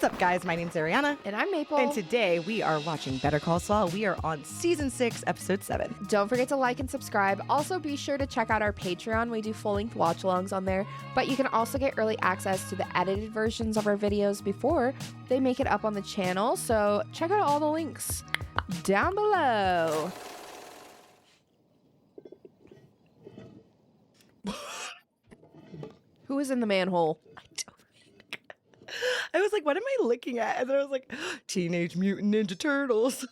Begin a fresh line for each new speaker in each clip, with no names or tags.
What's up, guys? My name's Arianna.
And I'm Maple.
And today we are watching Better Call Saul. We are on Season 6, Episode 7.
Don't forget to like and subscribe. Also, be sure to check out our Patreon. We do full-length watch-alongs on there. But you can also get early access to the edited versions of our videos before they make it up on the channel. So check out all the links down below. Who is in the manhole?
I was like, what am I looking at? And then I was like, Teenage Mutant Ninja Turtles.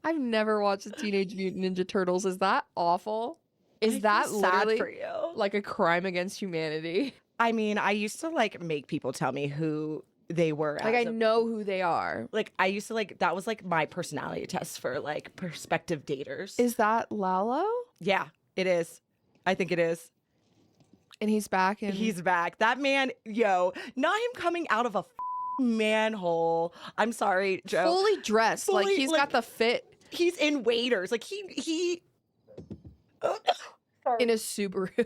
I've never watched the Teenage Mutant Ninja Turtles. Is that awful? Is that literally
for you?
like a crime against humanity?
I mean, I used to like make people tell me who they were.
Like, I know who they are.
Like, I used to like, that was like my personality test for like prospective daters.
Is that Lalo?
Yeah, it is. I think it is.
And he's back. And
He's back. That man, not him coming out of a manhole. I'm sorry, Joe.
fully dressed. Like,
Fully,
he's
like,
got the fit
He's in waders. Like he
in a Subaru.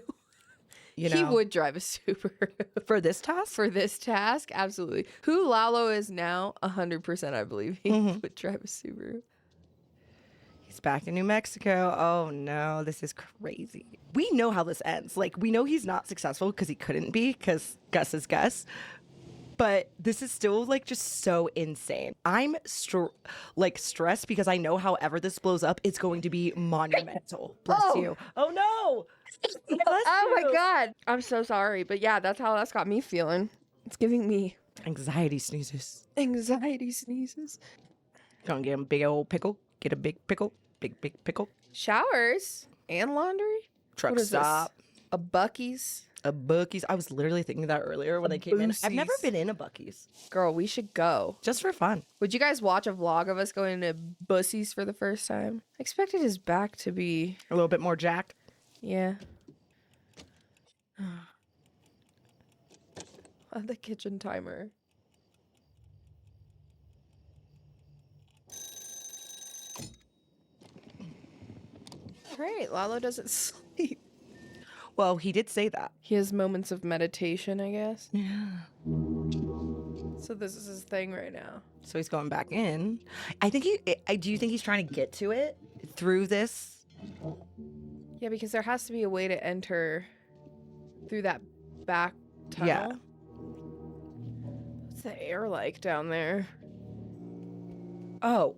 He would drive a Subaru.
For this task?
For this task, absolutely. Who Lalo is now, 100% I believe he would drive a Subaru.
He's back in New Mexico. Oh no, this is crazy. We know how this ends. Like, we know he's not successful because he couldn't be, because Gus is Gus. But this is still like just so insane. I'm stressed because I know however this blows up, it's going to be monumental. Bless you. Oh no. Bless
Oh my
you.
God. I'm so sorry. But yeah, that's how that's got me feeling. It's giving me
Anxiety sneezes.
anxiety sneezes.
Gonna get him a big old pickle. Get a big pickle. Big pickle.
Showers and laundry.
Truck
What is
stop.
this? A Buc-ee's.
A Buc-ee's. I was literally thinking that earlier when I came in. I've never
Boosie's.
been in a Buc-ee's.
Girl, we should go.
Just for fun.
Would you guys watch a vlog of us going to Buc-ee's for the first time? I expected his back to be,
A little bit more jacked.
yeah. The kitchen timer. Right, Lalo doesn't sleep.
Well, he did say that.
He has moments of meditation, I guess.
Yeah.
So this is his thing right now.
So he's going back in. Do you think he's trying to get to it through this?
Yeah, because there has to be a way to enter through that back tunnel.
Yeah.
What's the air like down there?
Oh,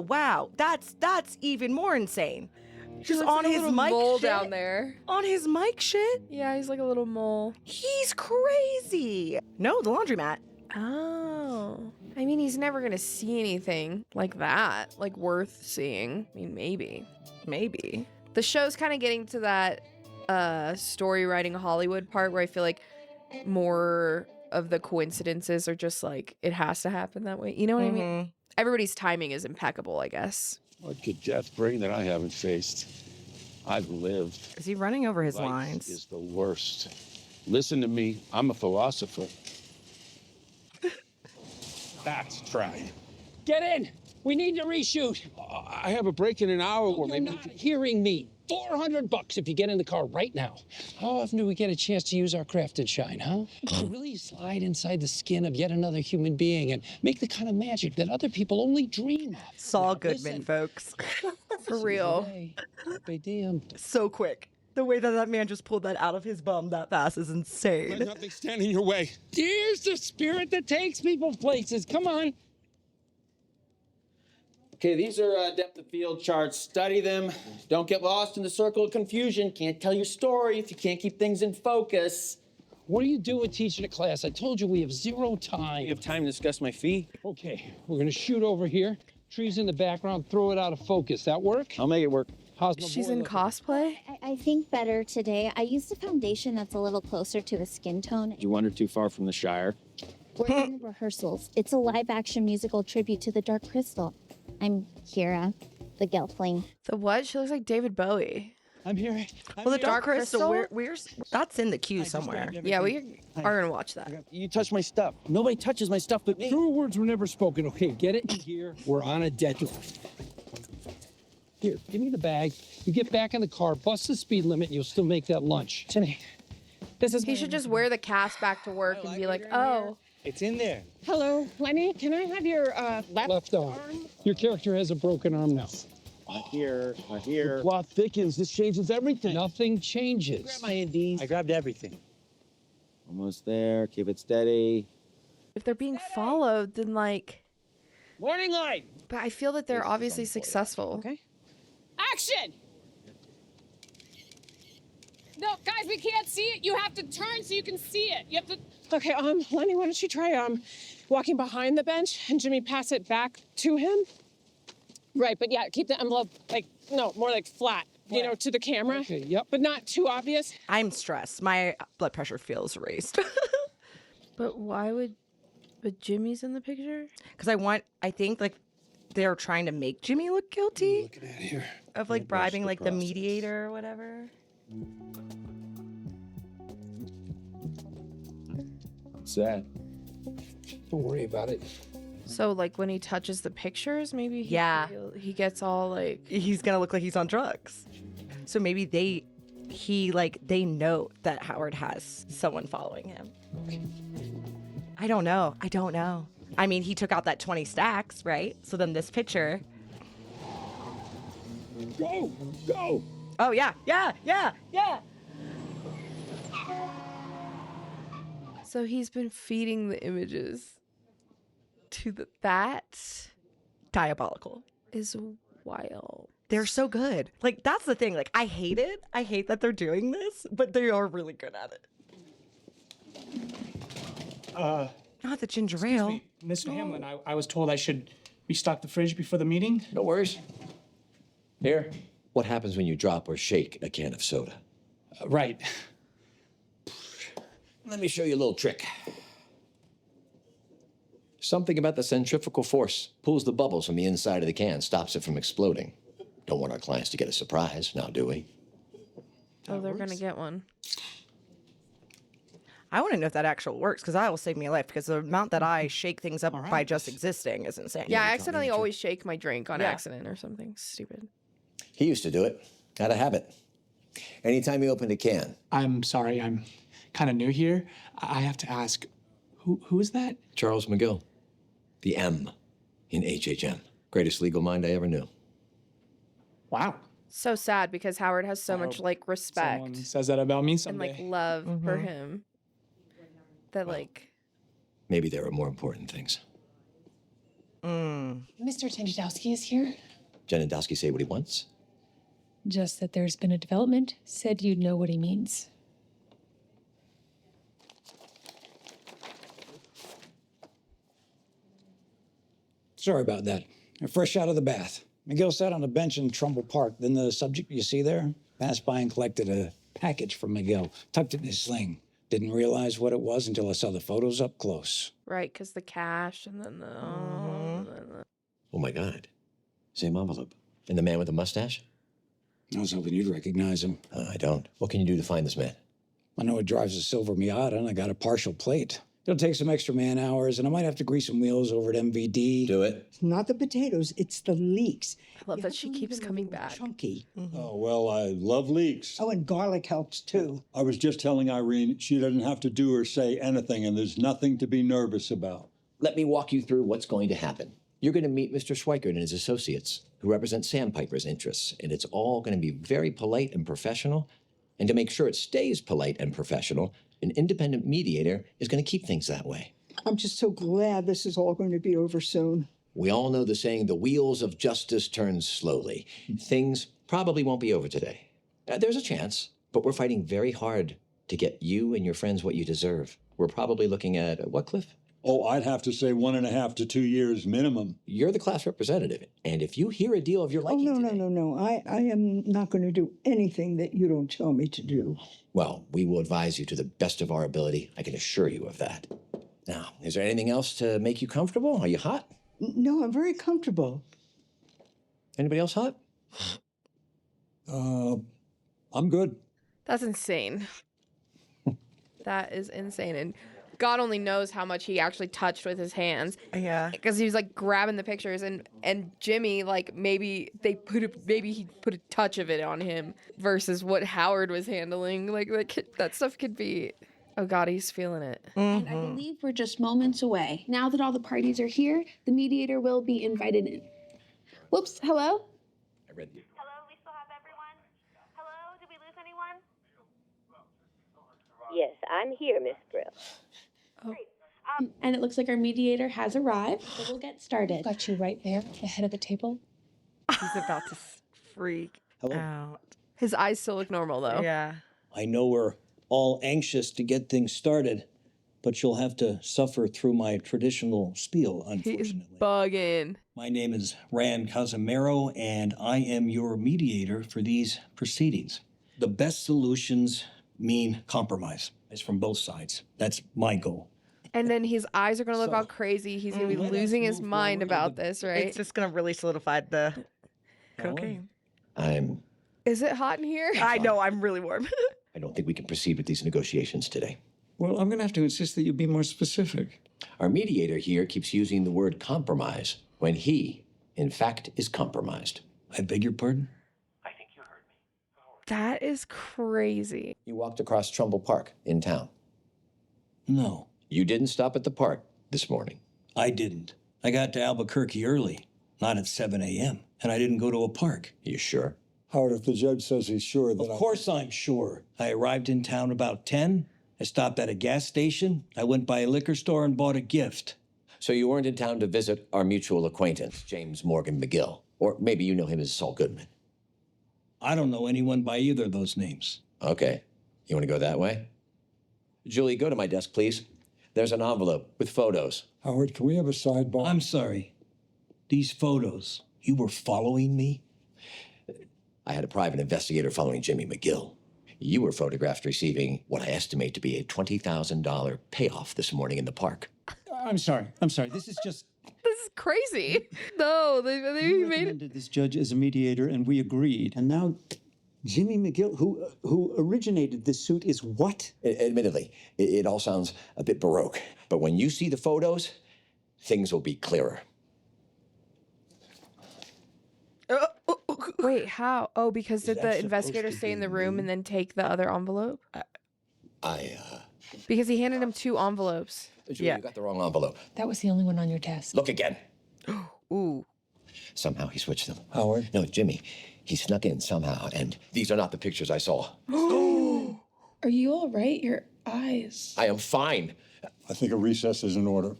wow. That's even more insane. Just
Looks
on
like a
his
little
mic
mole
shit.
down there.
On his mic shit?
Yeah, he's like a little mole.
He's crazy. No, the laundromat.
Oh. I mean, he's never gonna see anything like that, like worth seeing. I mean, maybe.
Maybe.
The show's kind of getting to that story writing Hollywood part where I feel like more of the coincidences are just like, it has to happen that way. You know what I mean? Everybody's timing is impeccable, I guess.
What could death bring that I haven't faced? I've lived.
Is he running over his
Life
lines?
is the worst. Listen to me. I'm a philosopher. That's try.
Get in! We need to reshoot.
I have a break in an hour. Or
You're
maybe
not hearing me. $400 if you get in the car right now. How often do we get a chance to use our craft and shine, huh? To really slide inside the skin of yet another human being and make the kind of magic that other people only dream of.
Saul
Now,
Goodman,
listen.
folks.
For real.
Be damned.
So quick. The way that man just pulled that out of his bum that fast is
let
insane.
nothing stand in your way.
Here's the spirit that takes people places. Come on.
Okay, these are depth of field charts. Study them. Don't get lost in the circle of confusion. Can't tell your story if you can't keep things in focus.
What are you doing teaching a class? I told you we have zero time.
You have time to discuss my fee?
Okay, we're gonna shoot over here. Trees in the background, throw it out of focus. That work?
I'll make it work.
How's my
She's
boy
in
looking?
cosplay?
I think better today. I used a foundation that's a little closer to a skin tone.
You wander too far from the Shire.
We're in the rehearsals. It's a live-action musical tribute to the Dark Crystal. I'm Kira, the Gelfling.
The what? She looks like David Bowie.
I'm here.
Well, the Dark Crystal,
Crystal?
that's in the queue somewhere.
Yeah, we are gonna watch that.
You touch my stuff. Nobody touches my stuff but me.
True words were never spoken. Okay, get it in here. We're on a deadline. Here, give me the bag. You get back in the car, bust the speed limit, and you'll still make that lunch.
Timmy, this is
He should just wear the cast back to work and be like, oh,
It's in there.
Hello, Lenny. Can I have your
Left arm. Your character has a broken arm now.
Not here. Not here.
Plot thickens. This changes everything.
Nothing changes.
Grab my indies.
I grabbed everything.
Almost there. Keep it steady.
If they're being followed, then like.
Warning light.
But I feel that they're obviously successful.
Okay. Action! No, guys, we can't see it. You have to turn so you can see it. You have to. Okay, Lenny, why don't you try walking behind the bench and Jimmy pass it back to him? Right, but yeah, keep the envelope more like flat, to the camera.
Okay, yep.
But not too obvious.
I'm stressed. My blood pressure feels raised.
But why would. But Jimmy's in the picture?
Because I think like they're trying to make Jimmy look guilty
Looking at here.
of like bribing like the mediator or whatever.
What's that?
Don't worry about it.
So like when he touches the pictures, maybe he gets all like.
He's gonna look like he's on drugs. So maybe they know that Howard has someone following him. I don't know. I mean, he took out that 20 stacks, right? So then this picture.
Go! Go!
Oh yeah.
So he's been feeding the images to that
Diabolical.
is wild.
They're so good. Like, that's the thing. Like, I hate it. I hate that they're doing this, but they are really good at it. Not the ginger ale.
Mr. Hamlin, I was told I should restock the fridge before the meeting.
No worries. Here. What happens when you drop or shake a can of soda?
Right.
Let me show you a little trick. Something about the centrifugal force pulls the bubbles from the inside of the can, stops it from exploding. Don't want our clients to get a surprise, now do we?
Oh, they're gonna get one.
I want to know if that actually works because that will save me a life because the amount that I shake things up by just existing is insane.
Yeah, I accidentally always shake my drink on
Yeah.
accident or something stupid.
He used to do it. Had a habit. Anytime he opened a can.
I'm sorry, I'm kind of new here. I have to ask, who is that?
Charles McGill. The M in HHM. Greatest legal mind I ever knew.
Wow.
So sad because Howard has so much like respect
Someone says that about me
and
someday.
like love for him. That like.
Maybe there are more important things.
Mr. Tendowski is here.
Janadowski say what he wants?
Just that there's been a development. Said you'd know what he means.
Sorry about that. I'm fresh out of the bath. McGill sat on a bench in Trumbull Park. Then the subject you see there passed by and collected a package from McGill, tucked it in his sling. Didn't realize what it was until I saw the photos up close.
Right, because the cash and then the.
Oh my God. Same envelope. And the man with the mustache?
I was hoping you'd recognize him.
I don't. What can you do to find this man?
I know he drives a silver Miata, and I got a partial plate. It'll take some extra man hours, and I might have to grease some wheels over at MVD.
Do it.
It's not the potatoes, it's the leeks.
I love that she keeps coming back.
Chunky.
Oh, well, I love leeks.
Oh, and garlic helps too.
I was just telling Irene she doesn't have to do or say anything, and there's nothing to be nervous about.
Let me walk you through what's going to happen. You're going to meet Mr. Schweikert and his associates, who represent Sandpiper's interests, and it's all going to be very polite and professional. And to make sure it stays polite and professional, an independent mediator is going to keep things that way.
I'm just so glad this is all going to be over soon.
We all know the saying, the wheels of justice turn slowly. Things probably won't be over today. There's a chance, but we're fighting very hard to get you and your friends what you deserve. We're probably looking at, what, Cliff?
Oh, I'd have to say 1.5 to 2 years minimum.
You're the class representative, and if you hear a deal of your liking
No. I am not going to do anything that you don't tell me to do.
Well, we will advise you to the best of our ability. I can assure you of that. Now, is there anything else to make you comfortable? Are you hot?
No, I'm very comfortable.
Anybody else hot?
I'm good.
That's insane. That is insane. And God only knows how much he actually touched with his hands.
Yeah.
Because he was like grabbing the pictures and Jimmy, like maybe he put a touch of it on him versus what Howard was handling. Like that stuff could be. Oh God, he's feeling it.
And I believe we're just moments away. Now that all the parties are here, the mediator will be invited in. Whoops, hello?
I read you.
Hello, we still have everyone? Hello, did we lose anyone?
Yes, I'm here, Miss Brill.
Great.
And it looks like our mediator has arrived, so we'll get started.
Got you right there at the head of the table.
He's about to freak out.
His eyes still look normal though.
Yeah.
I know we're all anxious to get things started, but you'll have to suffer through my traditional spiel, unfortunately.
He's bugging.
My name is Rand Casimiro, and I am your mediator for these proceedings. The best solutions mean compromise. It's from both sides. That's my goal.
And then his eyes are gonna look all crazy. He's gonna be losing his mind about this, right?
It's just gonna really solidify the cocaine.
Is it hot in here?
I know, I'm really warm.
I don't think we can proceed with these negotiations today.
Well, I'm going to have to insist that you be more specific.
Our mediator here keeps using the word compromise when he, in fact, is compromised.
I beg your pardon?
That is crazy.
You walked across Trumbull Park in town.
No.
You didn't stop at the park this morning.
I didn't. I got to Albuquerque early, not at 7 a.m., and I didn't go to a park.
You sure?
Howard, if the judge says he's sure that
Of course I'm sure. I arrived in town about 10. I stopped at a gas station. I went by a liquor store and bought a gift.
So you weren't in town to visit our mutual acquaintance, James Morgan McGill. Or maybe you know him as Saul Goodman.
I don't know anyone by either of those names.
Okay. You want to go that way? Julie, go to my desk, please. There's an envelope with photos.
Howard, can we have a sidebar?
I'm sorry. These photos, you were following me?
I had a private investigator following Jimmy McGill. You were photographed receiving what I estimate to be a $20,000 payoff this morning in the park.
I'm sorry. This is just...
This is crazy. No, they
You
made it.
recommended this judge as a mediator, and we agreed. And now Jimmy McGill, who originated this suit, is what?
Admittedly, it all sounds a bit baroque. But when you see the photos, things will be clearer.
Wait, how? Oh, because did
that
the
supposed
investigator
to
stay in
be
the room and then take the other envelope? Because he handed him 2 envelopes.
Julie, you got the wrong envelope.
That was the only one on your desk.
Look again.
Ooh.
Somehow he switched them.
Howard?
No, Jimmy. He snuck in somehow, and these are not the pictures I saw.
Are you all right? Your eyes.
I am fine.
I think a recess is in order.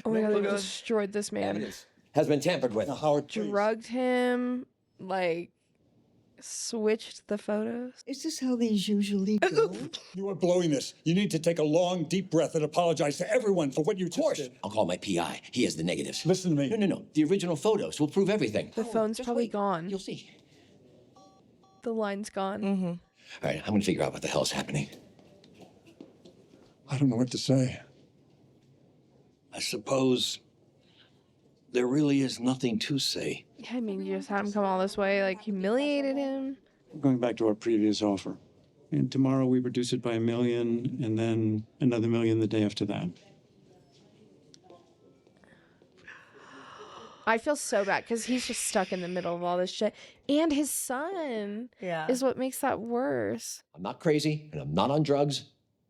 Oh my God, they destroyed this man.
Evidence has been tampered with.
Now, Howard, please.
Drugged him, like, switched the photos.
Is this how these usually go?
You are blowing this. You need to take a long, deep breath and apologize to everyone for what you just did.
I'll call my PI. He has the negatives.
Listen to me.
No. The original photos will prove everything.
The phone's probably gone.
You'll see.
The line's gone.
All right, I'm going to figure out what the hell's happening.
I don't know what to say.
I suppose there really is nothing to say.
Yeah, I mean, you just had him come all this way, like, humiliated him.
We're going back to our previous offer. And tomorrow we reduce it by $1 million, and then another $1 million the day after that.
I feel so bad because he's just stuck in the middle of all this shit. And his son is what makes that worse.
I'm not crazy, and I'm not on drugs.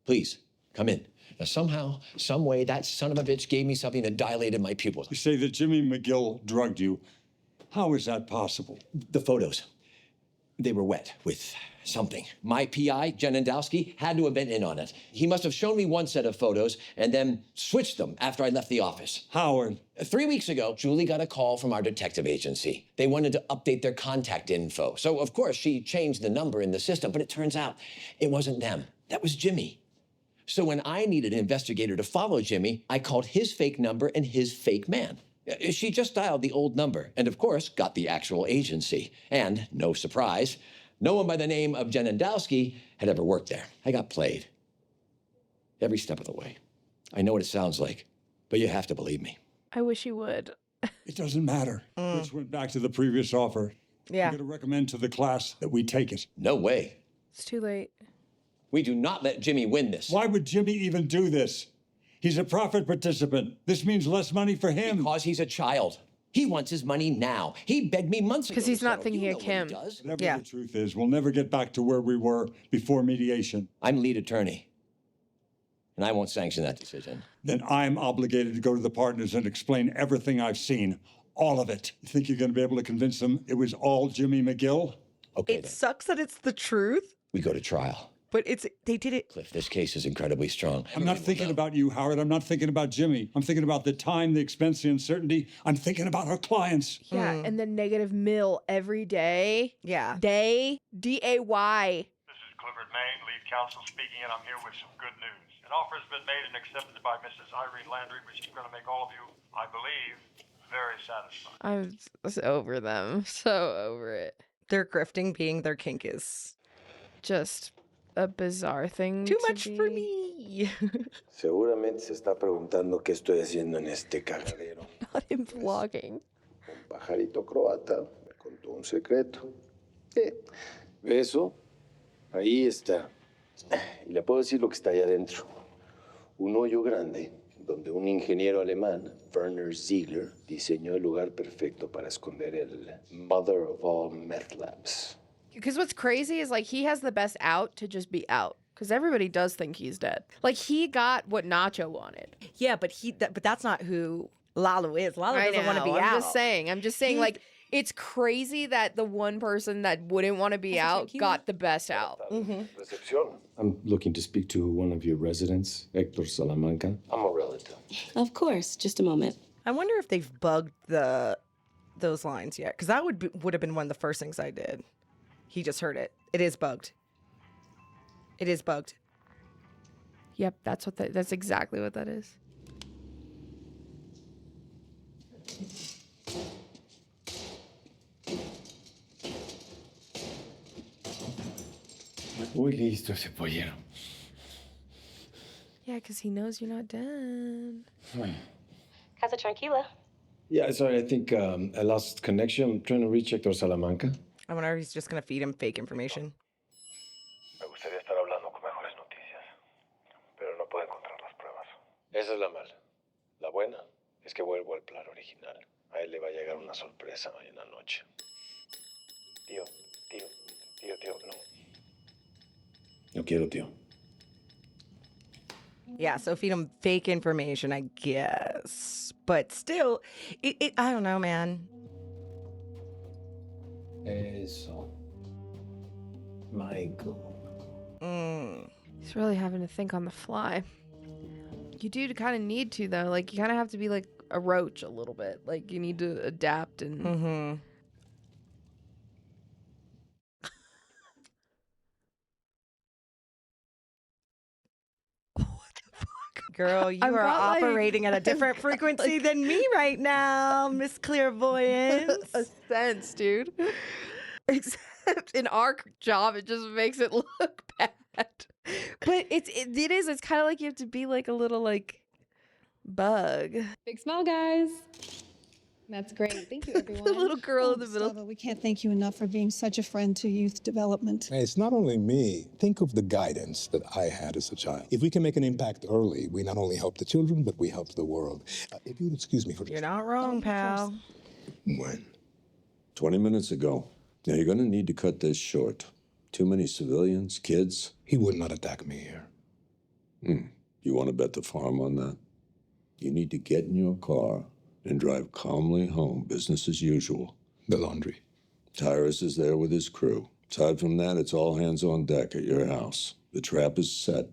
Please, come in. Now, somehow, some way, that son of a bitch gave me something that dilated my pupils.
You say that Jimmy McGill drugged you. How is that possible?
The photos, they were wet with something. My PI, Janendowski, had to have been in on it. He must have shown me one set of photos and then switched them after I left the office.
Howard.
3 weeks ago, Julie got a call from our detective agency. They wanted to update their contact info. So, of course, she changed the number in the system, but it turns out it wasn't them. That was Jimmy. So when I needed an investigator to follow Jimmy, I called his fake number and his fake man. She just dialed the old number and, of course, got the actual agency. And, no surprise, no one by the name of Janendowski had ever worked there. I got played. Every step of the way. I know what it sounds like, but you have to believe me.
I wish you would.
It doesn't matter. Let's went back to the previous offer.
Yeah.
I'm going to recommend to the class that we take it.
No way.
It's too late.
We do not let Jimmy win this.
Why would Jimmy even do this? He's a profit participant. This means less money for him.
Because he's a child. He wants his money now. He begged me months ago.
Because he's
to
not
settle.
thinking
You
of
know what he
Kim.
does.
Whatever the truth is, we'll never get back to where we were before mediation.
I'm lead attorney, and I won't sanction that decision.
Then I'm obligated to go to the partners and explain everything I've seen. All of it. You think you're going to be able to convince them it was all Jimmy McGill?
Okay,
It sucks that it's the truth,
we go to trial.
but they did it.
Cliff, this case is incredibly strong.
I'm not thinking about you, Howard. I'm not thinking about Jimmy. I'm thinking about the time, the expense, the uncertainty. I'm thinking about our clients.
Yeah, and the negative mill every day.
Yeah.
Day, D-A-Y.
Clifford, Maine, lead counsel speaking, and I'm here with some good news. An offer has been made and accepted by Mrs. Irene Landry, which is going to make all of you, I believe, very satisfied.
I'm over them. So over it.
Their grifting being their kink is
just a bizarre thing.
Too much for me.
Seguramente se está preguntando qué estoy haciendo en este cagadero.
Not him vlogging.
Un pajarito croata me contó un secreto. Eso, ahí está. Y le puedo decir lo que está ahí adentro. Un hoyo grande donde un ingeniero alemán, Werner Ziegler, diseñó el lugar perfecto para esconder el mother of all meth labs.
Because what's crazy is like he has the best out to just be out. Because everybody does think he's dead. Like he got what Nacho wanted.
Yeah, but but that's not who Lalo is. Lalo doesn't want to be
I'm
out.
I'm just saying, like, it's crazy that the one person that wouldn't want to be out got the best out.
Recepción.
I'm looking to speak to one of your residents, Hector Salamanca.
I'm a relative.
Of course. Just a moment.
I wonder if they've bugged those lines yet, because that would have been one of the first things I did. He just heard it. It is bugged. It is bugged.
Yep, that's exactly what that is.
Muy listo ese pollero.
Yeah, because he knows you're not dead.
Casa Tranquila.
Yeah, sorry, I think I lost connection. I'm trying to reach Hector Salamanca.
I wonder if he's just going to feed him fake information.
Me gustaría estar hablando con mejores noticias, pero no puedo encontrar las pruebas. Esa es la mala. La buena es que vuelvo al plan original. A él le va a llegar una sorpresa hoy en la noche. Tío, no.
No quiero, tío.
Yeah, so feed him fake information, I guess. But still, I don't know, man.
Eso. Michael.
He's really having to think on the fly. You do kind of need to, though. Like, you kind of have to be like a roach a little bit. Like, you need to adapt and...
Girl, you
I've
are
got, like-
operating at a different frequency than me right now, Miss Clairvoyance.
a sense, dude. Except in our job, it just makes it look bad. But it's kind of like you have to be like a little like bug.
Big smile, guys. That's great. Thank you, everyone.
The little girl in the middle.
Gustavo, we can't thank you enough for being such a friend to youth development.
Hey, it's not only me. Think of the guidance that I had as a child. If we can make an impact early, we not only help the children, but we help the world. If you'd excuse me for just...
You're not wrong, pal.
When? 20 minutes ago. Now, you're going to need to cut this short. Too many civilians, kids.
He would not attack me here.
You want to bet the farm on that? You need to get in your car and drive calmly home, business as usual.
The laundry.
Tyrus is there with his crew. Aside from that, it's all hands on deck at your house. The trap is set.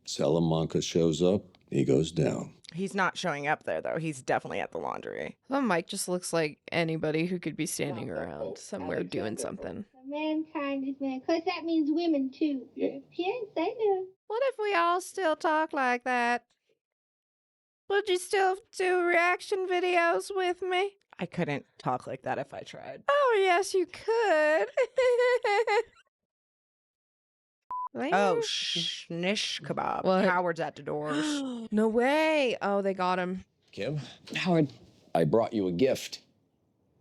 Salamanca shows up, he goes down.
He's not showing up there, though. He's definitely at the laundry.
Well, Mike just looks like anybody who could be standing around somewhere doing something.
Mankind is man. Of course, that means women, too.
Yeah.
Yes, I know.
What if we all still talk like that? Would you still do reaction videos with me?
I couldn't talk like that if I tried.
Oh, yes, you could.
Oh, shnish kebab.
What?
Howard's at the doors.
No way. Oh, they got him.
Kim,
Howard.
I brought you a gift.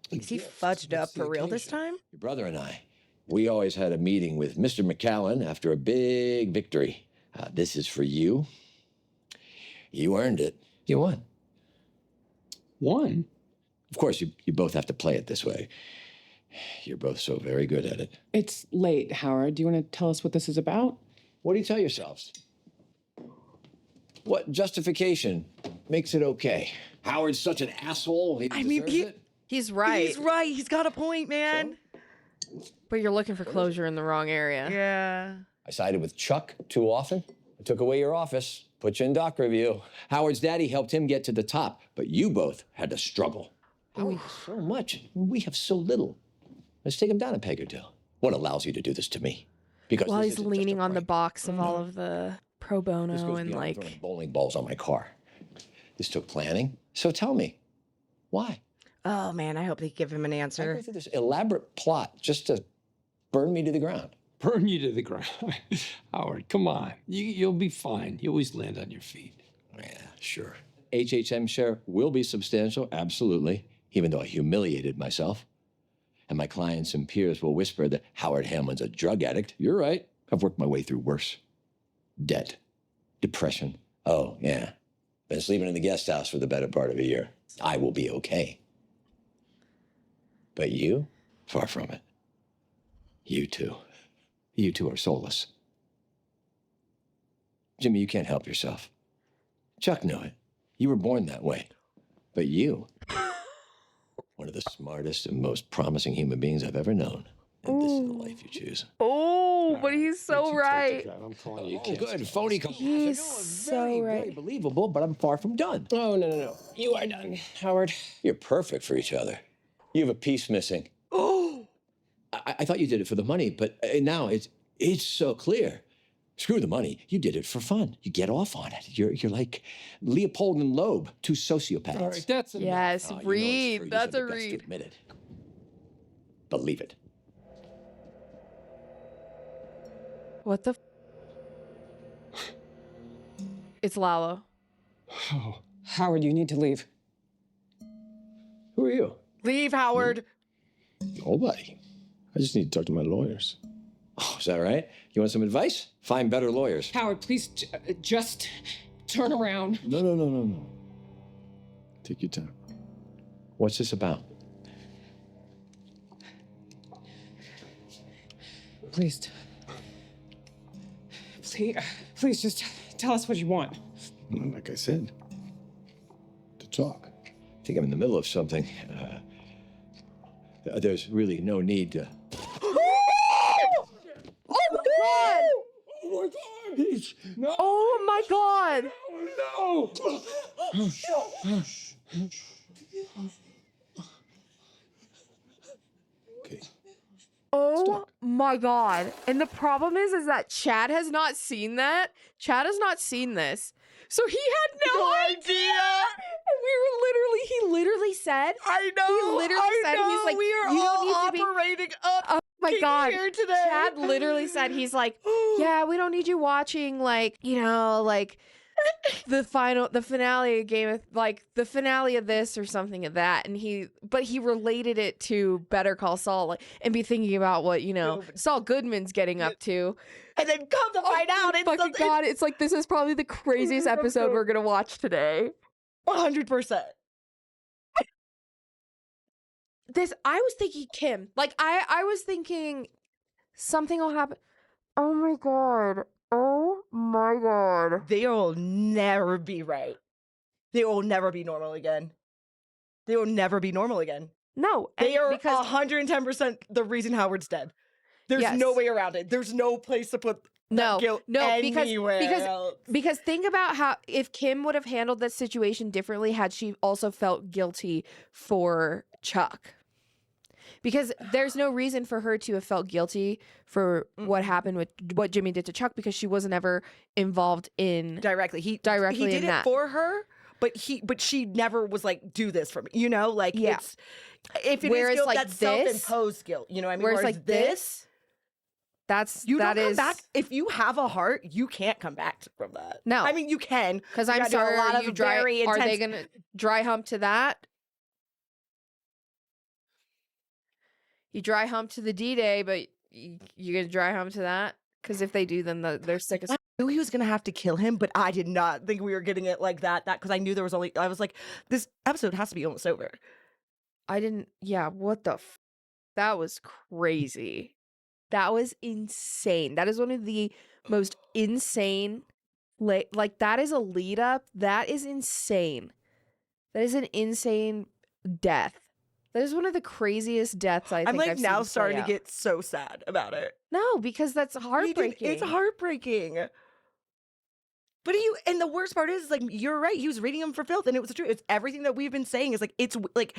Is he fudged up for real this time?
Your brother and I. We always had a meeting with Mr. McCallan after a big victory. This is for you. You earned it. You won.
Won?
Of course, you both have to play it this way. You're both so very good at it.
It's late, Howard. Do you want to tell us what this is about?
What do you tell yourselves? What justification makes it okay? Howard's such an asshole. He deserves it.
He's right.
He's right. He's got a point, man.
But you're looking for closure in the wrong area.
Yeah.
I sided with Chuck too often. I took away your office, put you in doc review. Howard's daddy helped him get to the top, but you both had to struggle. Howard has so much. We have so little. Let's take him down a peg or two. What allows you to do this to me? Because
While
this
he's
isn't just
leaning
a
on the
prank.
box of all of the pro bono
This goes
and
beyond
like
throwing bowling balls on my car. This took planning. So tell me, why?
Oh man, I hope they give him an
I
answer.
go through this elaborate plot just to burn me to the ground.
Burn you to the ground. Howard, come on. You'll be fine. You always land on your feet.
Yeah, sure. HHM share will be substantial, absolutely, even though I humiliated myself. And my clients and peers will whisper that Howard Hamlin's a drug addict. You're right. I've worked my way through worse. Debt, depression. Oh, yeah. Been sleeping in the guest house for the better part of a year. I will be okay. But you, far from it. You two are soulless. Jimmy, you can't help yourself. Chuck knew it. You were born that way. But you, one of the smartest and most promising human beings I've ever known. And this is the life you choose.
Oh, but he's so right.
I'm calling you.
Oh, good. Phony complaints.
He's
Very,
so
very
right.
believable, but I'm far from done.
Oh, no. You are done, Howard.
You're perfect for each other. You have a piece missing.
Oh.
I thought you did it for the money, but now it's so clear. Screw the money. You did it for fun. You get off on it. You're like Leopold and Loeb, two sociopaths.
All right, that's enough.
Yes,
Oh, you know it's
read.
true. You
That's
said
a
the best to
read.
admit it. Believe it.
What the? It's Lalo.
Oh,
Howard, you need to leave.
Who are you?
Leave, Howard.
Nobody. I just need to talk to my lawyers.
Oh, is that right? You want some advice? Find better lawyers.
Howard, please just turn around.
No. Take your time.
What's this about?
Please just tell us what you want.
Like I said, to talk.
I think I'm in the middle of something. There's really no need to.
Oh my god!
Oh my god!
No! Okay.
Oh my god. And the problem is that Chad has not seen that. Chad has not seen this. So he had no idea. And he literally said,
I know.
He literally said, he's like,
we are
you
all
don't need to be
operating up.
Oh my god.
Here today.
Chad literally said, he's like, yeah, we don't need you watching like, you know, like the finale of Game of, like the finale of this or something of that. And he related it to Better Call Saul, like, and be thinking about what, you know, Saul Goodman's getting up to.
And then come to find out, it's
fucking god, it's like, this is probably the craziest episode we're gonna watch today.
100%.
I was thinking Kim. Like, I was thinking something will happen. Oh my god. Oh my god.
They will never be right. They will never be normal again. They will never be normal again.
No.
They are
because
110% the reason Howard's dead. There's no way around it. There's no place to put that guilt anywhere else.
Because think about how if Kim would have handled that situation differently had she also felt guilty for Chuck. Because there's no reason for her to have felt guilty for what happened with what Jimmy did to Chuck because she wasn't ever involved in
directly. He
in
did it
that.
for her, but she never was like, do this for me. You know, like it's if it is guilt,
like
that's
this,
self-imposed guilt. You know what I mean?
Whereas like this,
you don't come back. If you have a heart, you can't come back from that.
No.
I mean you can.
Because
You
I'm
gotta do
sorry,
a lot of very
are they
intense-
gonna dry hump to that? You dry hump to the D-Day, but you gonna dry hump to that? Because if they do, then they're sick as.
I knew he was gonna have to kill him, but I did not think we were getting it like that. Because I knew there was only. I was like, this episode has to be almost over.
Yeah, what the that was crazy. That was insane. That is one of the most insane, like, that is a lead up. That is insane. That is an insane death. That is one of the craziest deaths I think
I'm like
I've
now
seen
starting
play
to
out.
get so sad about it.
No, because that's heartbreaking.
It's heartbreaking. But and the worst part is, like, you're right. He was reading them for filth, and it was true. It's everything that we've been saying is like, it's like,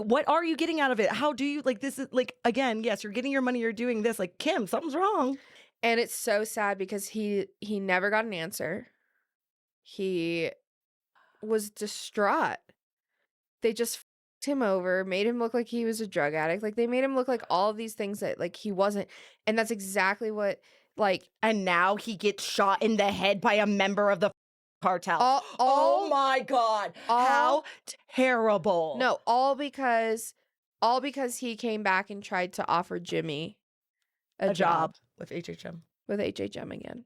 what are you getting out of it? How do you, like, this is like, again, yes, you're getting your money, you're doing this. Like, Kim, something's wrong.
And it's so sad because he never got an answer. He was distraught. They just f***ed him over, made him look like he was a drug addict. Like, they made him look like all of these things that, like, he wasn't. And that's exactly what, like...
And now he gets shot in the head by a member of the cartel. Oh my God. How terrible.
No, all because he came back and tried to offer Jimmy a job
with HHM.
With HHM again.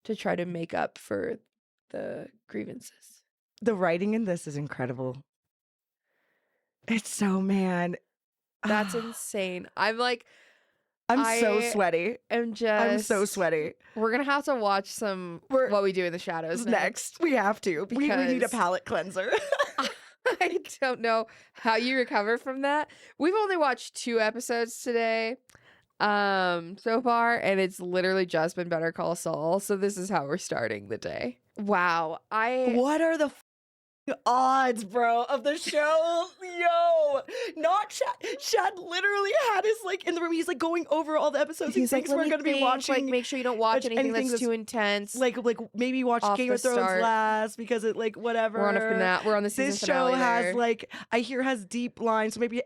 To try to make up for the grievances.
The writing in this is incredible. It's so, man.
That's insane. I'm
so sweaty.
I'm
so sweaty.
We're gonna have to watch some What We Do in the Shadows
next. We have to. We need a palate cleanser.
I don't know how you recover from that. We've only watched 2 episodes today so far, and it's literally just been Better Call Saul. So this is how we're starting the day. Wow.
What are the odds, bro, of the show? Yo, not Chad. Chad literally had his, like, in the room. He's like going over all the episodes.
He's like,
we're gonna be watching.
Like, make sure you don't watch anything that's too intense.
Like maybe watch Game of Thrones last because it, like, whatever.
We're on the season
This
finale
show has
there.
like, I hear has deep lines, so maybe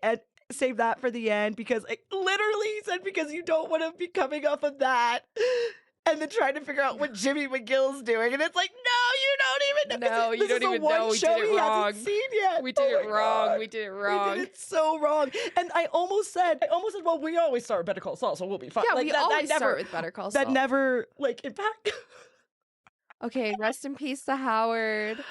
save that for the end, because, like, literally he said, because you don't want to be coming off of that and then trying to figure out what Jimmy McGill's doing, and it's like, no, you don't even know.
No, you don't even know. We did it wrong.
Seen yet.
We did it wrong.
God.
We did it wrong.
We did it so wrong. And I almost said, well, we always start with Better Call Saul, so we'll be fine.
Yeah,
like,
we
that
always
never,
start with Better Call Saul.
That never, like, impact.
Okay, rest in peace to Howard.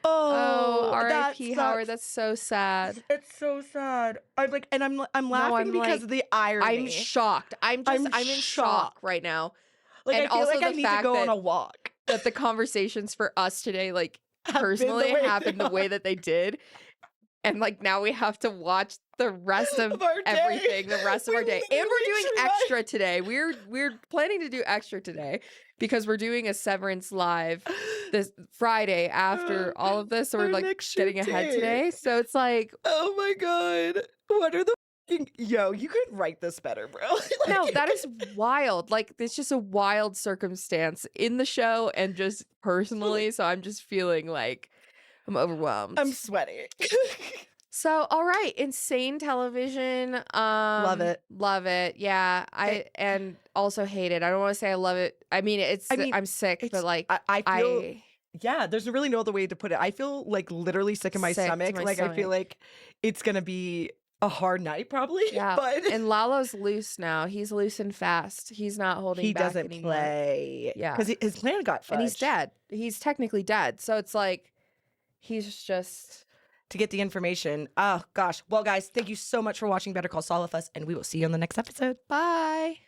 Oh,
R.I.P. Howard. That's so sad.
It's so sad. I'm laughing because of the irony.
I'm shocked. I'm in shock right now.
Like,
and
I feel
also
like I
the
need to
fact
go
that,
on a walk.
That the conversations for us today, like,
Have been the
personally,
way they
happened the way that they did. And, like, now we have to watch the rest of everything, the rest of our day. And we're doing extra today. We're planning to do extra today because we're doing a Severance live this Friday after all of this. So we're, like, getting ahead today. So it's like,
oh my God, what are the yo, you could write this better, bro.
No, that is wild. Like, it's just a wild circumstance in the show and just personally. So I'm just feeling like I'm overwhelmed.
I'm sweaty.
So, all right, insane television.
Love it.
Yeah, and also hate it. I don't want to say I love it. I mean, I'm sick, but like
I feel. Yeah, there's really no other way to put it. I feel like literally sick in my stomach. I feel like it's gonna be a hard night, probably.
Yeah,
but
and Lalo's loose now. He's loose and fast. He's not holding back anymore.
He doesn't play.
Yeah,
because his plan got fudged.
And he's dead. He's technically dead. So it's like he's just
to get the information. Oh gosh. Well, guys, thank you so much for watching Better Call Saul with us, and we will see you on the next episode.
Bye.